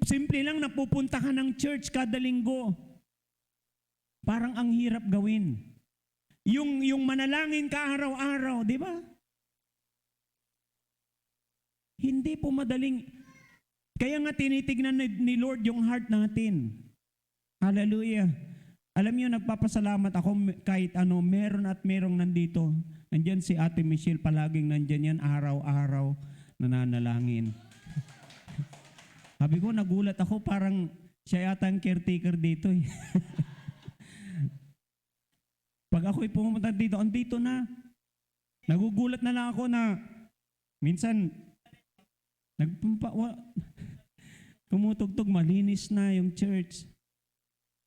Simple lang napupunta ka ng church kada linggo. Parang ang hirap gawin. Yung manalangin ka araw-araw, di ba? Hindi po madaling. Kaya nga tinitignan ni Lord yung heart natin. Hallelujah. Alam niyo, nagpapasalamat ako kahit ano, meron at merong nandito. Nandyan si Ate Michelle, palaging nandyan yan, araw-araw nananalangin. Sabi ko, nagulat ako, parang siya yata ang caretaker dito eh. Pag ako'y pumunta dito, andito na. Nagugulat na lang ako na minsan, tumutugtog, malinis na yung church.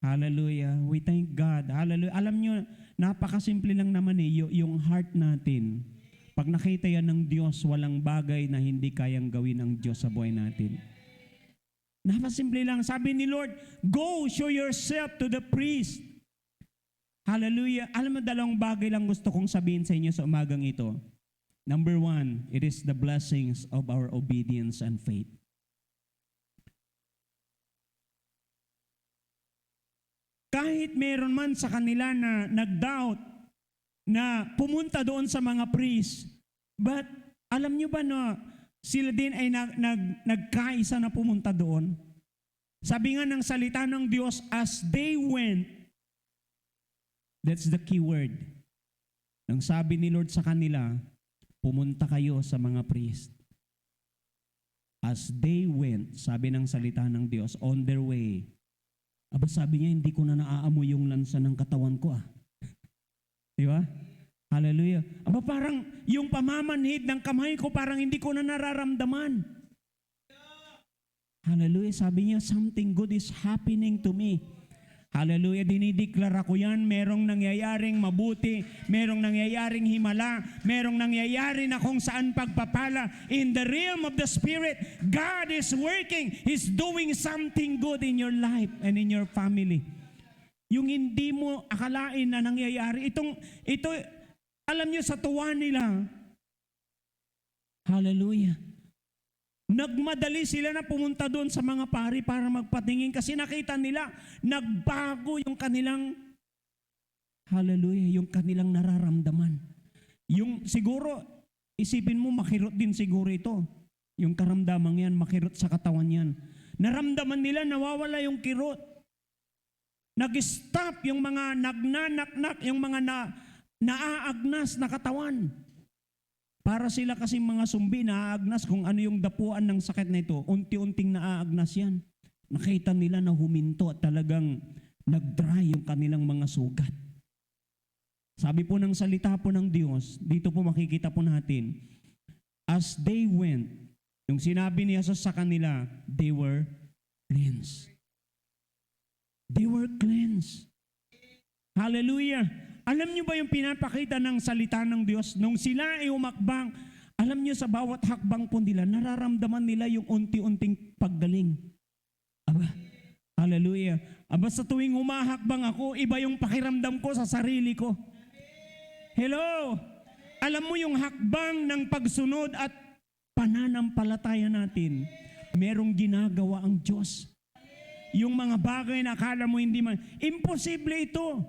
Hallelujah. We thank God. Hallelujah. Alam nyo, napakasimple lang naman eh, yung heart natin. Pag nakita yan ng Diyos, walang bagay na hindi kayang gawin ng Diyos sa buhay natin. Napasimple lang. Sabi ni Lord, go, show yourself to the priest. Hallelujah. Alam mo, dalawang bagay lang gusto kong sabihin sa inyo sa umagang ito. Number one, it is the blessings of our obedience and faith. Kahit meron man sa kanila na nag-doubt na pumunta doon sa mga priest, but alam nyo ba na sila din ay nagkaisa na pumunta doon? Sabi nga ng salita ng Diyos, as they went, that's the key word. Nang sabi ni Lord sa kanila, pumunta kayo sa mga priest. As they went, sabi ng salita ng Diyos, on their way. Aba sabi niya, hindi ko na naaamoy yung lansa ng katawan ko ah. Di ba? Hallelujah. Aba parang yung pamamanhid ng kamay ko, parang hindi ko na nararamdaman. Hallelujah. Sabi niya, something good is happening to me. Hallelujah. Dinideklara ko yan. Merong nangyayaring mabuti. Merong nangyayaring himala. Merong nangyayari na kung saan pagpapala. In the realm of the Spirit, God is working. He's doing something good in your life and in your family. Yung hindi mo akalain na nangyayari. Ito, alam niyo sa tuwa nila. Hallelujah. Nagmadali sila na pumunta doon sa mga pari para magpatingin kasi nakita nila, nagbago yung kanilang, hallelujah, yung kanilang nararamdaman. Yung siguro, isipin mo, makirot din siguro ito. Yung karamdaman yan, makirot sa katawan yan. Naramdaman nila, nawawala yung kirot. Nag-stop yung mga nagnanaknak, yung mga naaagnas na katawan. Para sila kasing mga sumbi, naaagnas kung ano yung dapuan ng sakit na ito. Unti-unting naaagnas yan. Nakita nila na huminto at talagang nag-dry yung kanilang mga sugat. Sabi po ng salita po ng Diyos, dito po makikita po natin, as they went, yung sinabi ni Jesus sa kanila, they were cleansed. They were cleansed. Hallelujah. Alam niyo ba yung pinapakita ng salita ng Diyos? Nung sila ay umakbang, alam niyo sa bawat hakbang po nila, nararamdaman nila yung unti-unting paggaling. Aba, hallelujah. Aba sa tuwing humahakbang ako, iba yung pakiramdam ko sa sarili ko. Hello! Alam mo yung hakbang ng pagsunod at pananampalataya natin, merong ginagawa ang Diyos. Yung mga bagay na akala mo hindi man, imposible ito.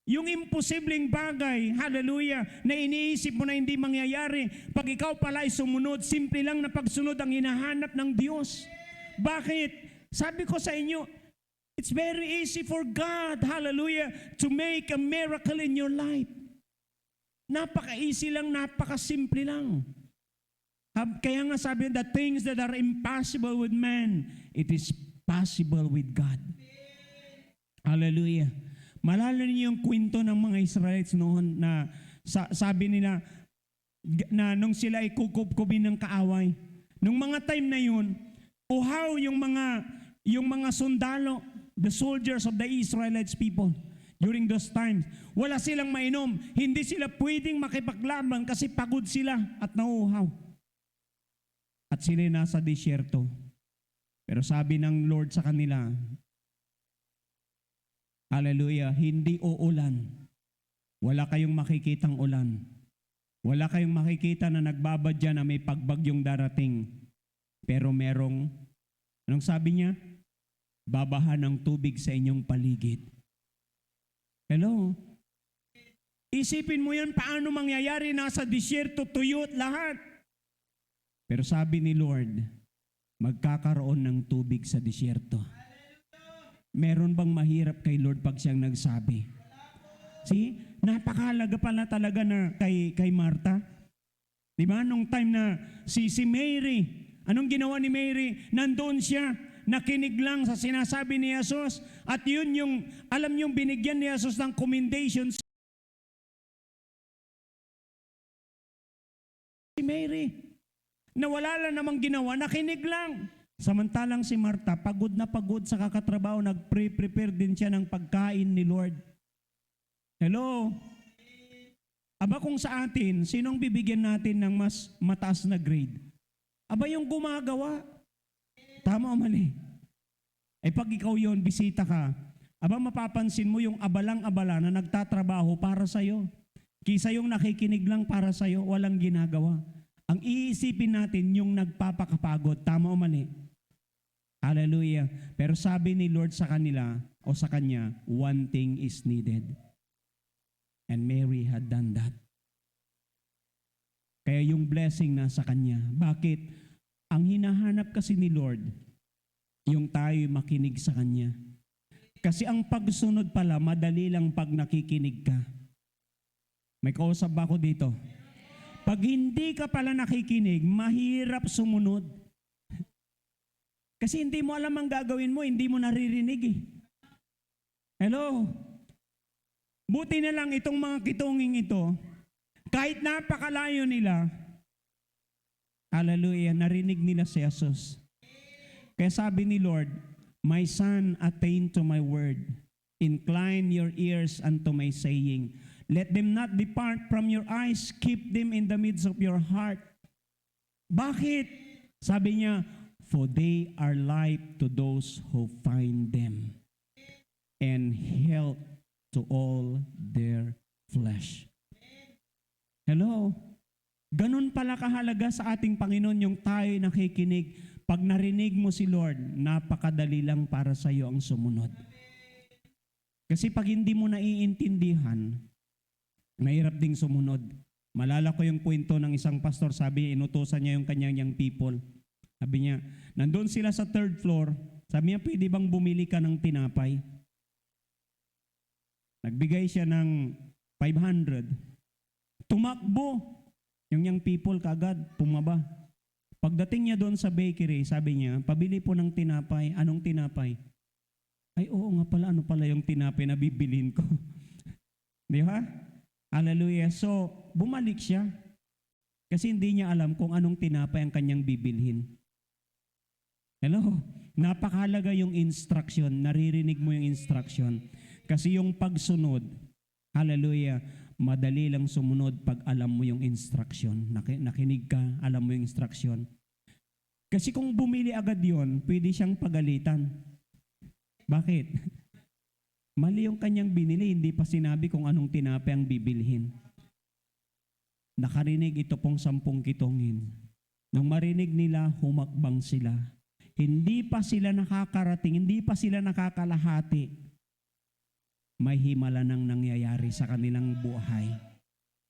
Yung imposibleng bagay, hallelujah, na iniisip mo na hindi mangyayari, pag ikaw pala ay sumunod, simple lang na pagsunod ang hinahanap ng Diyos. Bakit? Sabi ko sa inyo, it's very easy for God, hallelujah, to make a miracle in your life. Napaka-easy lang, napaka-simple lang. Kaya nga sabi, the things that are impossible with man, it is possible with God. Hallelujah. Malala niyo yung kwento ng mga Israelites noon na sabi nila na nung sila ay kukubkubin ng kaaway. Nung mga time na yun, uhaw yung mga sundalo, the soldiers of the Israelites people during those times. Wala silang mainom. Hindi sila pwedeng makipaglaban kasi pagod sila at nauuhaw. At sila nasa disyerto. Pero sabi ng Lord sa kanila, hallelujah, hindi uulan. Wala kayong makikitang ulan. Wala kayong makikita na nagbabadya na may pagbagyong darating. Pero merong Anong sabi niya? Babaha ng tubig sa inyong paligid. Hello? Isipin mo yan, paano mangyayari? Nasa disyerto, tuyot lahat. Pero sabi ni Lord, magkakaroon ng tubig sa disyerto. Meron bang mahirap kay Lord pag siyang nagsabi? See? Napakahalaga pala talaga na kay Martha. Diba? Nung time na si Mary, anong ginawa ni Mary? Nandoon siya, nakinig lang sa sinasabi ni Jesus. At yun yung, alam yung binigyan ni Jesus ng commendation si Mary. Na wala lang namang ginawa, nakinig lang. Samantalang si Martha, pagod na pagod sa kakatrabaho, nag-prepare din siya ng pagkain ni Lord. Hello? Aba kung sa atin, sinong bibigyan natin ng mas mataas na grade? Aba yung gumagawa. Tama o mali? Ay pag ikaw yon, bisita ka, aba mapapansin mo yung abalang-abala na nagtatrabaho para sa'yo. Kisa yung nakikinig lang para sa'yo, walang ginagawa. Ang iisipin natin yung nagpapakapagod. Tama o mali? Hallelujah. Pero sabi ni Lord sa kanila o sa kanya, one thing is needed. And Mary had done that. Kaya yung blessing nasa kanya. Bakit? Ang hinahanap kasi ni Lord, yung tayo makinig sa kanya. Kasi ang pagsunod pala, madali lang pag nakikinig ka. May kausap ba ako dito? Pag hindi ka pala nakikinig, mahirap sumunod. Kasi hindi mo alam ang gagawin mo, hindi mo naririnig eh. Hello? Buti na lang itong mga kitunging ito, kahit napakalayo nila, hallelujah, narinig nila si Jesus. Kaya sabi ni Lord, my son, attain to my word. Incline your ears unto my saying. Let them not depart from your eyes. Keep them in the midst of your heart. Bakit? Sabi niya, for they are life to those who find them, and health to all their flesh. Hello? Ganun pala kahalaga sa ating Panginoon yung tayo nakikinig. Pag narinig mo si Lord, napakadali lang para sa iyo ang sumunod. Kasi pag hindi mo naiintindihan, mahirap ding sumunod. Malala ko yung kwento ng isang pastor, sabi inutusan niya yung kanyang people. Sabi niya, nandun sila sa third floor, sabi niya, pwede bang bumili ka ng tinapay? Nagbigay siya ng 500. Tumakbo. Yung young people kaagad, pumaba. Pagdating niya doon sa bakery, sabi niya, pabili po ng tinapay. Anong tinapay? Ay, oo nga pala, ano pala yung tinapay na bibilin ko? Di ba? Hallelujah. So, bumalik siya. Kasi hindi niya alam kung anong tinapay ang kanyang bibilhin. Hello? Napakahalaga yung instruction. Naririnig mo yung instruction. Kasi yung pagsunod, hallelujah, madali lang sumunod pag alam mo yung instruction. Nakinig ka, alam mo yung instruction. Kasi kung bumili agad yon, pwede siyang pagalitan. Bakit? Mali yung kanyang binili, hindi pa sinabi kung anong tinapay ang bibilhin. Nakarinig ito pong 10 kitongin. Nang marinig nila, humakbang sila. Hindi pa sila nakakarating, hindi pa sila nakakalahati. May himala nang nangyayari sa kanilang buhay.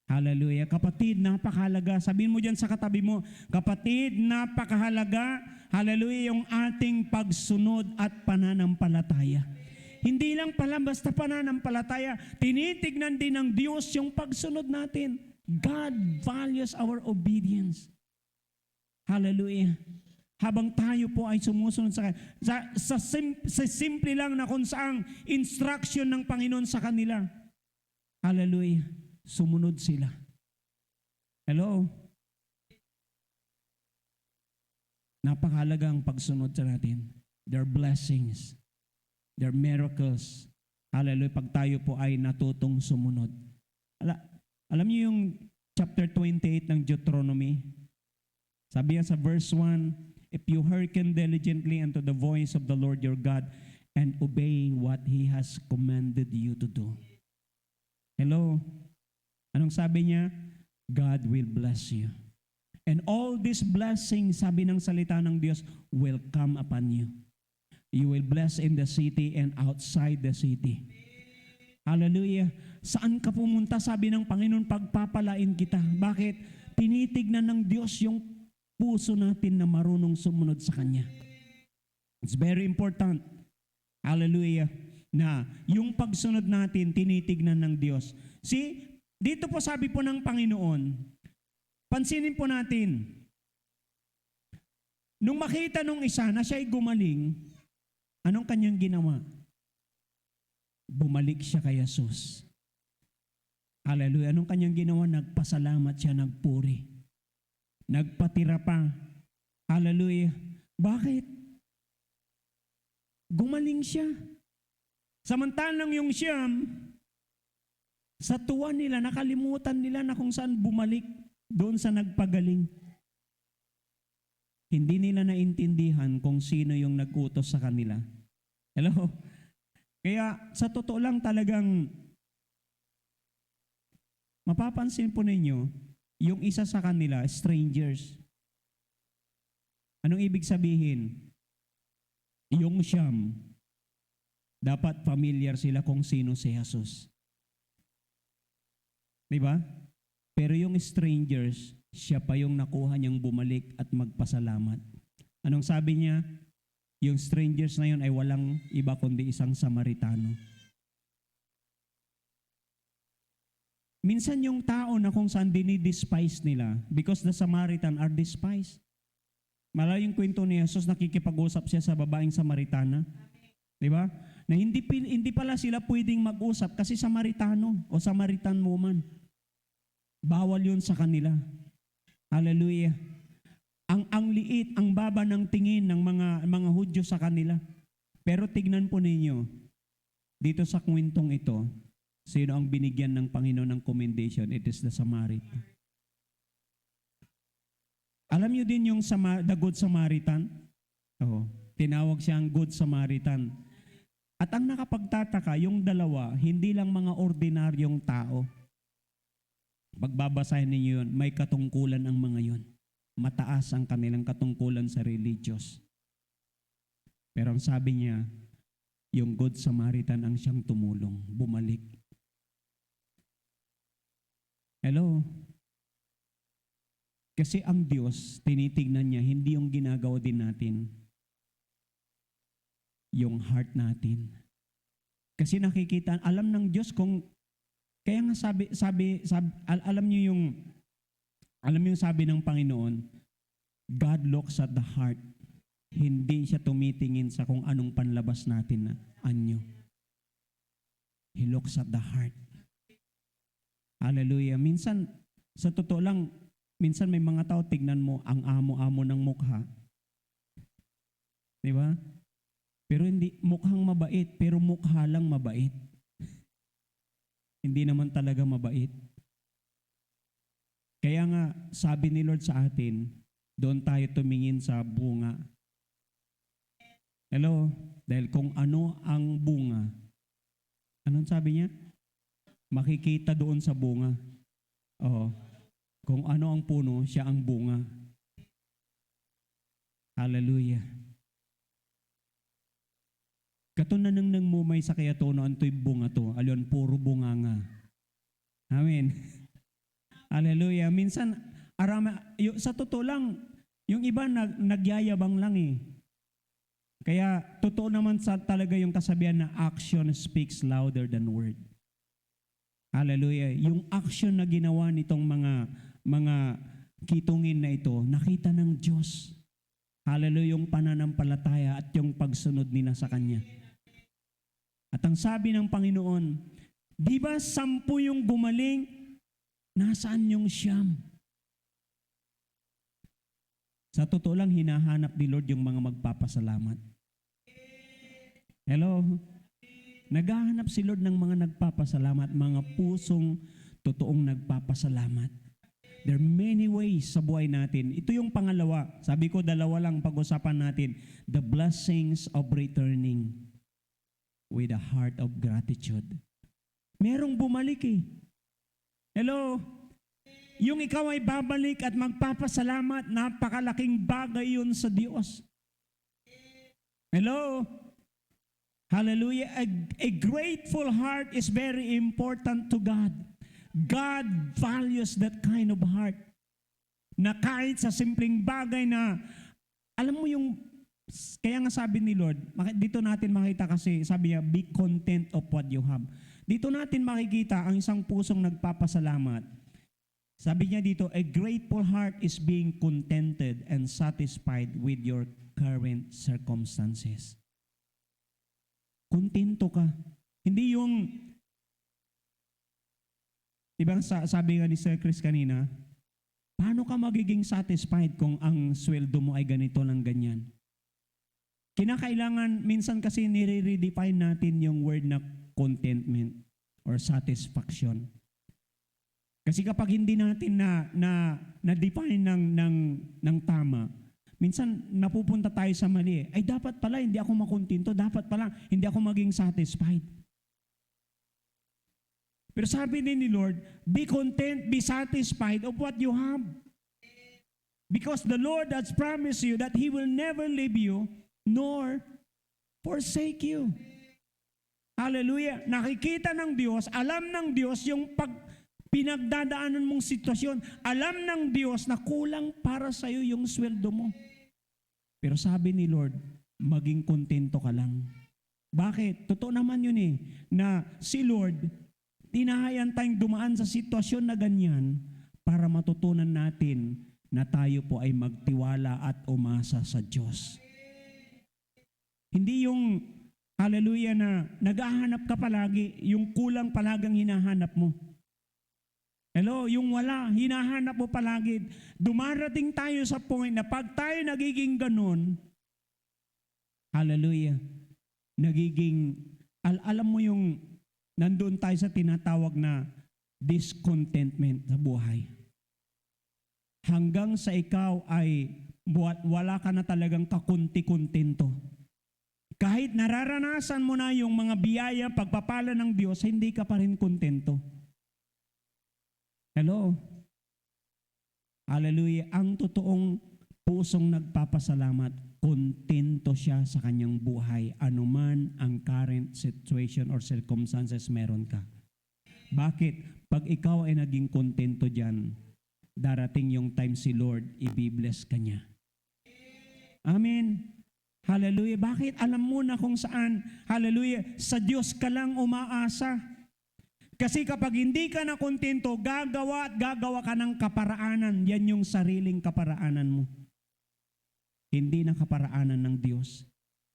Hallelujah. Kapatid, napakahalaga. Sabihin mo dyan sa katabi mo, kapatid, napakahalaga. Hallelujah, yung ating pagsunod at pananampalataya. Hindi lang pala basta pananampalataya, tinitignan din ng Diyos yung pagsunod natin. God values our obedience. Hallelujah. Habang tayo po ay sumusunod sa simple lang na kung saang instruction ng Panginoon sa kanila. Hallelujah. Sumunod sila. Hello? Napakahalaga ang pagsunod sa natin. Their blessings. Their miracles. Hallelujah. Pag tayo po ay natutong sumunod. Alam niyo yung chapter 28 ng Deuteronomy? Sabi yan sa verse 1, if you hearken diligently unto the voice of the Lord your God and obey what He has commanded you to do. Hello? Anong sabi niya? God will bless you. And all these blessings, sabi ng salita ng Diyos, will come upon you. You will bless in the city and outside the city. Hallelujah. Saan ka pumunta, sabi ng Panginoon, pagpapalain kita. Bakit? Tinitignan ng Diyos yung puso natin na marunong sumunod sa Kanya. It's very important. Hallelujah. Na yung pagsunod natin, tinitignan ng Diyos. See, dito po sabi po ng Panginoon, pansinin po natin, nung makita nung isa na siya'y gumaling, anong kanyang ginawa? Bumalik siya kay Jesus. Hallelujah. Anong kanyang ginawa? Nagpasalamat siya, nagpuri. Nagpatira pa. Hallelujah. Bakit? Gumaling siya. Samantalang yung siyam, sa tuwa nila, nakalimutan nila na kung saan bumalik doon sa nagpagaling. Hindi nila naintindihan kung sino yung nag-utos sa kanila. Hello? Kaya sa totoo lang talagang mapapansin po ninyo, yung isa sa kanila, strangers. Anong ibig sabihin? Yung siyam, dapat familiar sila kung sino si Jesus. Diba? Pero yung strangers, siya pa yung nakuha niyang bumalik at magpasalamat. Anong sabi niya? Yung strangers na yun ay walang iba kundi isang Samaritano. Minsan yung tao na kung saan dinidespise nila because the Samaritan are despised. Malayo yung kwento ni Jesus, nakikipag-usap siya sa babaeng Samaritana. Di ba? Na hindi pala sila pwedeng mag-usap kasi Samaritano o Samaritan woman. Bawal yun sa kanila. Hallelujah. Ang liit, ang baba ng tingin ng mga Hudyo sa kanila. Pero tignan po ninyo, dito sa kwentong ito, sino ang binigyan ng Panginoon ng commendation? It is the Samaritan. Alam niyo din yung the Good Samaritan? Oo. Tinawag siyang Good Samaritan. At ang nakapagtataka, yung dalawa, hindi lang mga ordinaryong tao. Pagbabasahin ninyo yun, may katungkulan ang mga yun. Mataas ang kanilang katungkulan sa religious. Pero ang sabi niya, yung Good Samaritan ang siyang tumulong, bumalik. Hello? Kasi ang Diyos, tinitignan niya, hindi yung ginagawa din natin, yung heart natin. Kasi nakikita, alam ng Diyos kung, kaya nga alam niyo yung sabi ng Panginoon, God looks at the heart. Hindi siya tumitingin sa kung anong panlabas natin na anyo. He looks at the heart. Hallelujah. Minsan, sa totoo lang, minsan may mga tao, tignan mo, ang amo-amo ng mukha. Di ba? Pero hindi, mukhang mabait, pero mukha lang mabait. Hindi naman talaga mabait. Kaya nga, sabi ni Lord sa atin, doon tayo tumingin sa bunga. Hello? Dahil kung ano ang bunga, anong sabi niya? Makikita doon sa bunga. Oo. Kung ano ang puno, siya ang bunga. Hallelujah. Katunan nang mumay sa kaya tono, anto'y bunga to. Alyon, puro bunga nga. Amen. Hallelujah. Minsan, sa totoo lang, yung iba nagyayabang lang eh. Kaya, totoo naman talaga yung kasabihan na action speaks louder than word. Hallelujah. Yung action na ginawa nitong mga kitungin na ito, nakita ng Diyos. Hallelujah, yung pananampalataya at yung pagsunod nila sa Kanya. At ang sabi ng Panginoon, di ba 10 yung gumaling? Nasaan yung 9? Sa totoo lang, hinahanap ni Lord yung mga magpapasalamat. Hello? Naghahanap si Lord ng mga nagpapasalamat, mga pusong totoong nagpapasalamat. There are many ways sa buhay natin. Ito yung pangalawa. Sabi ko, 2 lang pag-usapan natin. The blessings of returning with a heart of gratitude. Merong bumalik eh. Hello? Yung ikaw ay babalik at magpapasalamat, napakalaking bagay yun sa Diyos. Hello? Hallelujah. A grateful heart is very important to God. God values that kind of heart. Na kahit sa simpleng bagay na, alam mo yung, kaya nga sabi ni Lord, dito natin makita kasi, sabi niya, be content of what you have. Dito natin makikita ang isang pusong nagpapasalamat. Sabi niya dito, a grateful heart is being contented and satisfied with your current circumstances. Kontento ka. Hindi yung, diba sabi nga ni Sir Chris kanina, paano ka magiging satisfied kung ang sweldo mo ay ganito lang ganyan? Kinakailangan, minsan kasi nire-redefine natin yung word na contentment or satisfaction. Kasi kapag hindi natin na-define ng tama, minsan napupunta tayo sa mali. Ay dapat pala hindi ako makontento, dapat pala hindi ako maging satisfied. Pero sabi din ni Lord, be content, be satisfied of what you have. Because the Lord has promised you that He will never leave you nor forsake you. Hallelujah. Nakikita ng Diyos, alam ng Diyos yung pinagdadaanan mong sitwasyon. Alam ng Diyos na kulang para sa iyo yung sweldo mo. Pero sabi ni Lord, maging kontento ka lang. Bakit? Totoo naman yun na si Lord, tinahayan tayong dumaan sa sitwasyon na ganyan para matutunan natin na tayo po ay magtiwala at umasa sa Diyos. Hindi yung, hallelujah, na naghahanap ka palagi, yung kulang palagang hinahanap mo. Hello, yung wala, hinahanap mo palagi. Dumarating tayo sa point na pag tayo nagiging ganun, hallelujah, nagiging, alam mo yung, nandun tayo sa tinatawag na discontentment sa buhay. Hanggang sa ikaw ay wala ka na talagang kakunti-kontento. Kahit nararanasan mo na yung mga biyaya, pagpapala ng Diyos, hindi ka pa rin kontento. Hello? Hallelujah. Ang totoong pusong nagpapasalamat, kontento siya sa kanyang buhay, anuman ang current situation or circumstances meron ka. Bakit? Pag ikaw ay naging kontento dyan, darating yung time si Lord, i-bless ka niya. Amen. Hallelujah. Bakit? Alam mo na kung saan, hallelujah, sa Diyos ka lang umaasa. Kasi kapag hindi ka na kontento, gagawa at gagawa ka ng kaparaanan. Yan yung sariling kaparaanan mo. Hindi na kaparaanan ng Diyos.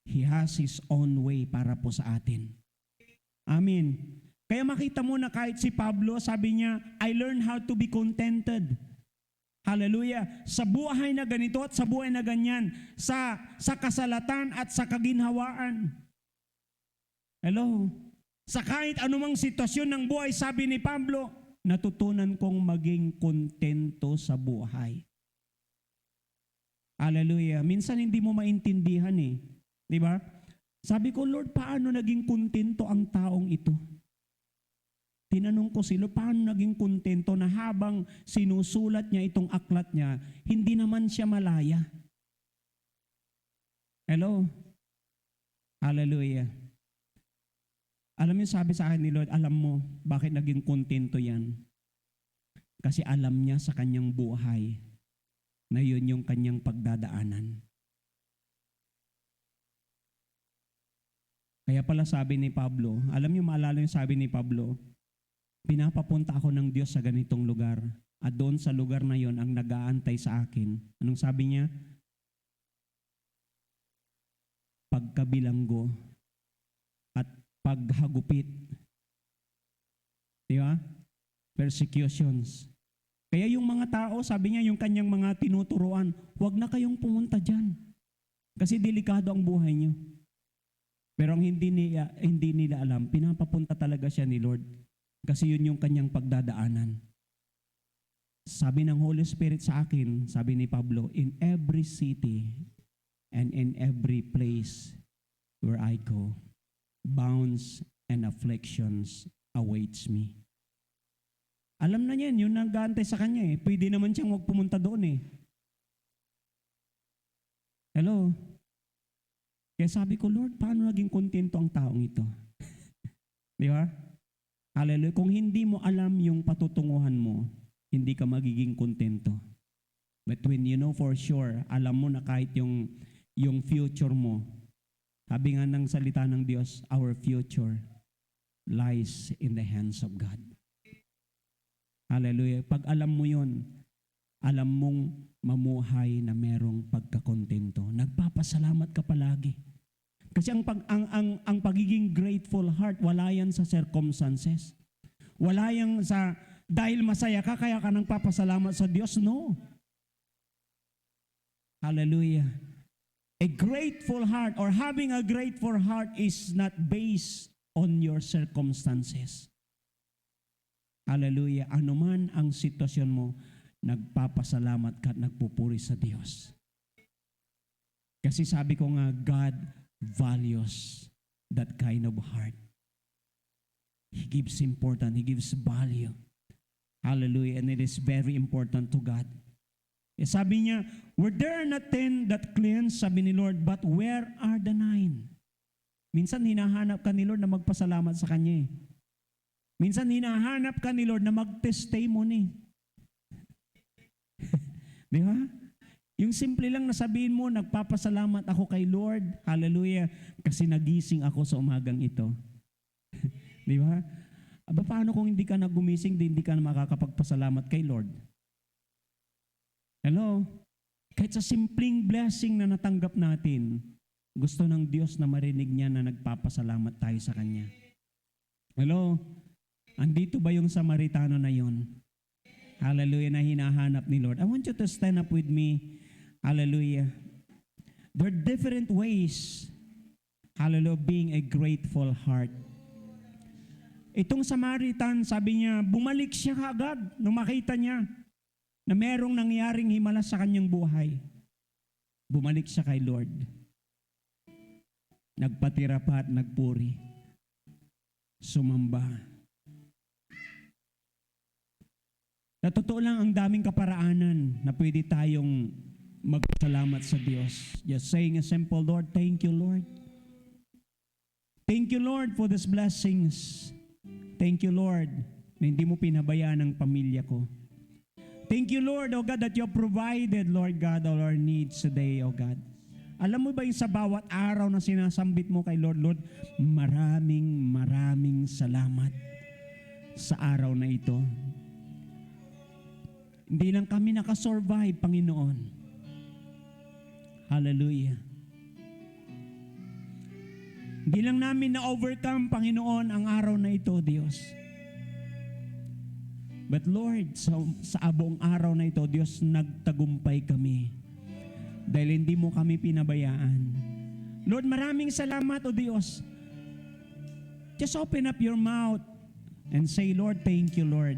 He has His own way para po sa atin. Amen. Kaya makita mo na kahit si Pablo, sabi niya, I learned how to be contented. Hallelujah. Sa buhay na ganito at sa buhay na ganyan, sa kasalatan at sa kaginhawaan. Hello. Sa kahit anumang sitwasyon ng buhay, sabi ni Pablo, natutunan kong maging kontento sa buhay. Hallelujah. Minsan hindi mo maintindihan Di ba? Sabi ko, Lord, paano naging kontento ang taong ito? Tinanong ko si Lord, paano naging kontento na habang sinusulat niya itong aklat niya, hindi naman siya malaya? Hello? Hallelujah. Alam mo, sabi sa akin ni Lord, alam mo bakit naging kontento yan? Kasi alam niya sa kanyang buhay na yun yung kanyang pagdadaanan. Kaya pala sabi ni Pablo, alam niyo, maalala yung sabi ni Pablo, pinapapunta ako ng Diyos sa ganitong lugar at doon sa lugar na yon ang nag-aantay sa akin. Anong sabi niya? Pagkabilanggo at paghagupit. Di ba? Persecutions. Kaya yung mga tao, sabi niya, yung kanyang mga tinuturuan, huwag na kayong pumunta dyan. Kasi delikado ang buhay niyo. Pero ang hindi nila alam, pinapapunta talaga siya ni Lord. Kasi yun yung kanyang pagdadaanan. Sabi ng Holy Spirit sa akin, sabi ni Pablo, in every city and in every place where I go, bounds and afflictions awaits me. Alam na niyan, yun nag-aantay sa kanya eh. Pwede naman siyang wag pumunta doon eh. Hello? Kaya sabi ko, Lord, paano naging kontento ang taong ito? Di ba? Hallelujah. Kung hindi mo alam yung patutunguhan mo, hindi ka magiging kontento. But when you know for sure, alam mo na kahit yung future mo, sabi nga ng salita ng Diyos, our future lies in the hands of God. Hallelujah. Pag alam mo yun, alam mong mamuhay na merong pagkakontento. Nagpapasalamat ka palagi. Kasi ang pagiging grateful heart, wala yan sa circumstances. Wala yan sa, dahil masaya ka, kaya ka nang papasalamat sa Diyos. No. Hallelujah. A grateful heart or having a grateful heart is not based on your circumstances. Hallelujah. Ano man ang sitwasyon mo, nagpapasalamat ka at nagpupuri sa Diyos. Kasi sabi ko nga, God values that kind of heart. He gives importance, He gives value. Hallelujah. And it is very important to God. Eh, sabi niya, were there not 10 that cleansed, sabi ni Lord, but where are the 9? Minsan hinahanap ka ni Lord na magpasalamat sa Kanya eh. Minsan hinahanap ka ni Lord na mag-testimony. Di ba? Yung simple lang na sabihin mo, nagpapasalamat ako kay Lord, hallelujah, kasi nagising ako sa umagang ito. Di ba? Aba, paano kung hindi ka nagumising, hindi ka na makakapagpasalamat kay Lord? Hello? Kahit sa simpleng blessing na natanggap natin, gusto ng Diyos na marinig niya na nagpapasalamat tayo sa Kanya. Hello? Andito ba yung Samaritano na yon? Hallelujah, na hinahanap ni Lord. I want you to stand up with me. Hallelujah. There are different ways, hallelujah, being a grateful heart. Itong Samaritan, sabi niya, bumalik siya kaagad nung makita niya na merong nangyaring himala sa kanyang buhay. Bumalik siya kay Lord. Nagpatira pa at nagpuri. Sumamba. Na totoo lang, ang daming kaparaanan na pwede tayong magpasalamat sa Diyos. Just saying a simple, Lord, thank you, Lord. Thank you, Lord, for these blessings. Thank you, Lord, na hindi mo pinabayaan ang pamilya ko. Thank you, Lord, oh God, that you have provided, Lord God, all our needs today, oh God. Alam mo ba yung sa bawat araw na sinasambit mo kay Lord, Lord, maraming salamat sa araw na ito. Hindi lang kami nakasurvive, Panginoon. Hallelujah. Hindi lang namin na-overcome, Panginoon, ang araw na ito, Diyos. But Lord, sa abong araw na ito, Diyos, nagtagumpay kami. Dahil hindi mo kami pinabayaan. Lord, maraming salamat, O Diyos. Just open up your mouth and say, Lord, thank you, Lord.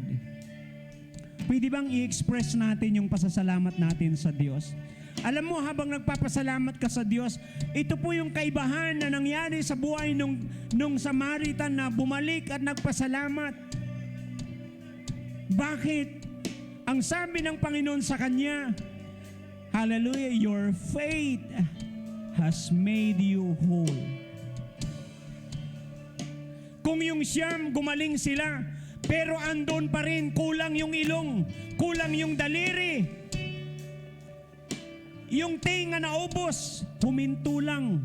Pwede bang i-express natin yung pasasalamat natin sa Diyos? Alam mo, habang nagpapasalamat ka sa Diyos, ito po yung kaibahan na nangyari sa buhay nung Samaritan na bumalik at nagpasalamat. Bakit? Ang sabi ng Panginoon sa kanya, hallelujah, your faith has made you whole. Kung yung siyam, gumaling sila, pero andon pa rin, kulang yung ilong, kulang yung daliri. Yung tinga na ubos, huminto lang.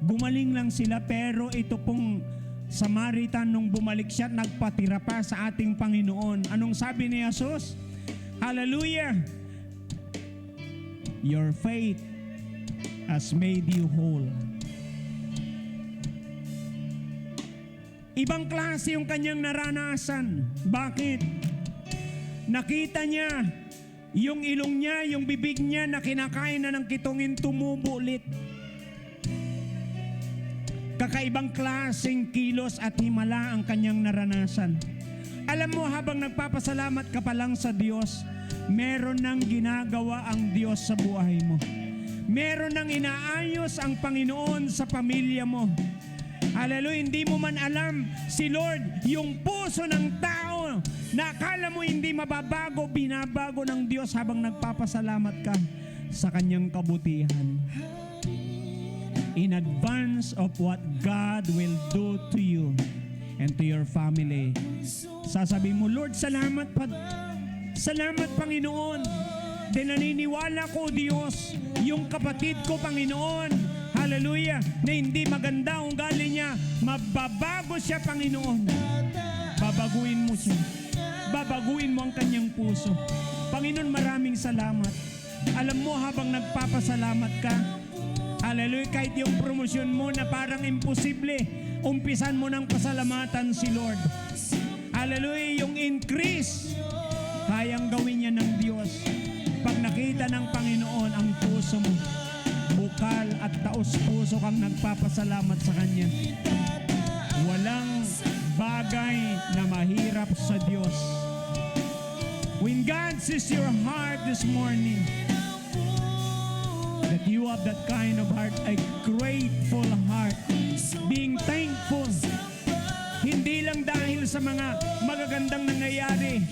Gumaling lang sila, pero ito pong Samaritan, nung bumalik siya, nagpatira pa sa ating Panginoon. Anong sabi ni Jesus? Hallelujah! Your faith has made you whole. Ibang klase yung kanyang naranasan. Bakit? Nakita niya, yung ilong niya, yung bibig niya na kinakain na ng kitungin, tumubo ulit. Kakaibang klaseng kilos at himala ang kanyang naranasan. Alam mo, habang nagpapasalamat ka pa lang sa Diyos, meron nang ginagawa ang Diyos sa buhay mo. Meron nang inaayos ang Panginoon sa pamilya mo. Hallelujah, hindi mo man alam, si Lord, yung puso ng tao mo na akala mo hindi mababago, binabago ng Diyos habang nagpapasalamat ka sa kanyang kabutihan. In advance of what God will do to you and to your family. Sasabihin mo, Lord, salamat Panginoon. Dahil naniniwala ko, Diyos, yung kapatid ko, Panginoon, hallelujah, na hindi maganda ang ugali niya, mababago siya, Panginoon. Babaguin mo siya. Babaguin mo ang kanyang puso. Panginoon, maraming salamat. Alam mo, habang nagpapasalamat ka, hallelujah, kahit yung promosyon mo na parang imposible, umpisan mo ng pasalamatan si Lord. Hallelujah, yung increase, kayang gawin niya ng Diyos. Pag nakita ng Panginoon ang puso mo, bukal at taos puso kang nagpapasalamat sa Kanya. Walang bagay na mahirap sa Diyos. When God sees your heart this morning, that you have that kind of heart, a grateful heart, being thankful, hindi lang dahil sa mga magagandang nangyayari,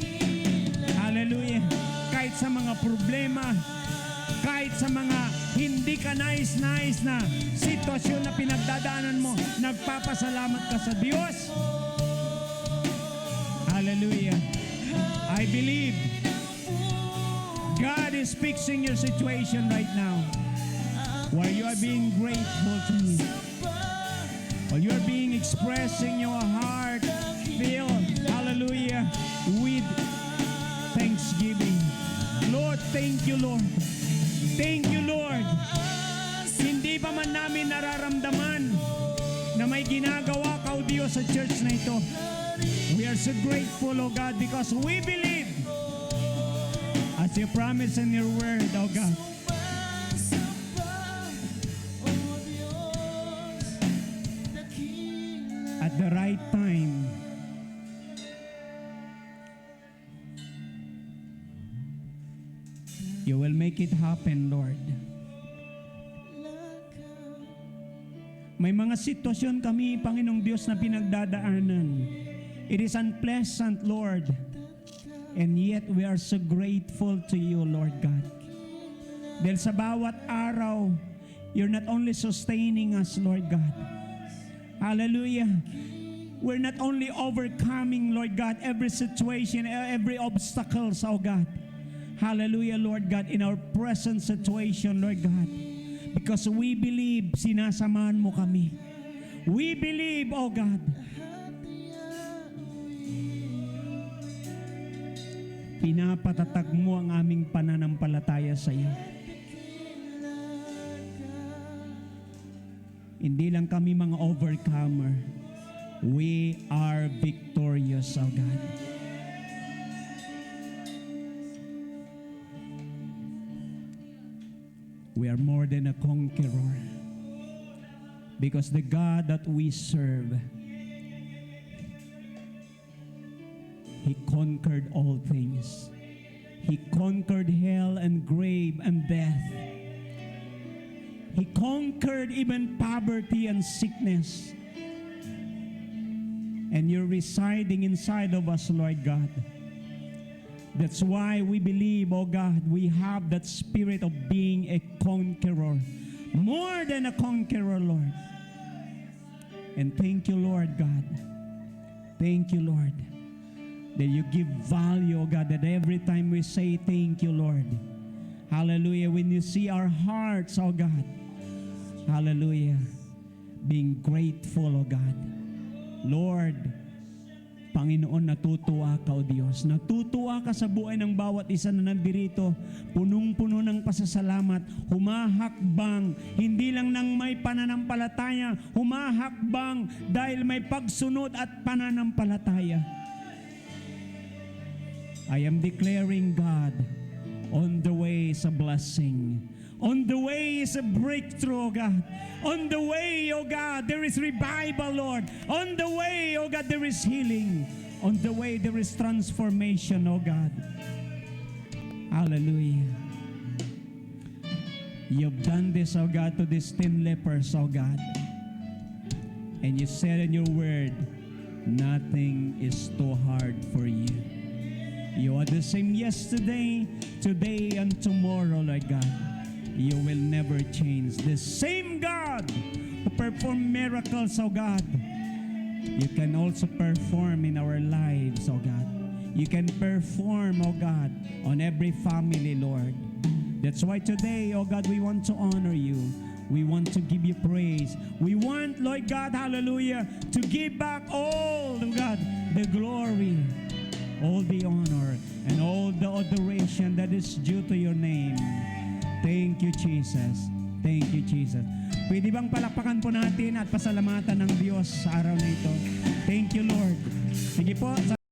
hallelujah, kahit sa mga problema, kahit sa mga hindi ka nais-nais na sitwasyon na pinagdadaanan mo, nagpapasalamat ka sa Diyos. Hallelujah. I believe God is fixing your situation right now, where you are being grateful to Him, while you are being expressing your heart filled, hallelujah, with thanksgiving. Lord, thank you, Lord. Thank you, Lord. Hindi pa man namin nararamdaman na may ginagawa ka, O Diyos, sa church na ito. We are so grateful, O God, because we believe as you promise in your word, O God. At the right time, you will make it happen, Lord. May mga sitwasyon kami, Panginoong Diyos, na pinagdadaanan. It is unpleasant, Lord. And yet we are so grateful to you, Lord God. Dahil sa bawat araw, you're not only sustaining us, Lord God. Hallelujah. We're not only overcoming, Lord God, every situation, every obstacle, oh God. Hallelujah, Lord God, in our present situation, Lord God. Because we believe, sinasamahan mo kami. We believe, oh God. Pinapatatag mo ang aming pananampalataya sa iyo. Hindi lang kami mga overcomer. We are victorious, oh God. We are more than a conqueror. Because the God that we serve, He conquered all things. He conquered hell and grave and death. He conquered even poverty and sickness. And you're residing inside of us, Lord God. That's why we believe, oh God, we have that spirit of being a conqueror. More than a conqueror, Lord. And thank you, Lord God. Thank you, Lord. That you give value, oh God, that every time we say thank you, Lord. Hallelujah. When you see our hearts, oh God. Hallelujah. Being grateful, oh God. Lord, Panginoon, natutuwa ka, O Diyos. Natutuwa ka sa buhay ng bawat isa na nandirito. Punong-puno ng pasasalamat. Humahakbang. Hindi lang ng may pananampalataya. Humahakbang dahil may pagsunod at pananampalataya. I am declaring, God, on the way is a blessing. On the way is a breakthrough, oh God. On the way, oh God, there is revival, Lord. On the way, oh God, there is healing. On the way, there is transformation, oh God. Hallelujah. You've done this, oh God, to these 10 lepers, oh God. And you said in your word Nothing is too hard for you. You are the same yesterday, today, and tomorrow, Lord God. You will never change. The same God who performed miracles, oh God, you can also perform in our lives, oh God. You can perform, oh God, on every family, Lord. That's why today, oh God, we want to honor you. We want to give you praise. We want, Lord God, hallelujah, to give back all, oh God, the glory, all the honor, and all the adoration that is due to your name. Thank you, Jesus. Thank you, Jesus. Pwede bang palakpakan po natin at pasalamatan ng Diyos sa araw na ito? Thank you, Lord. Sige po.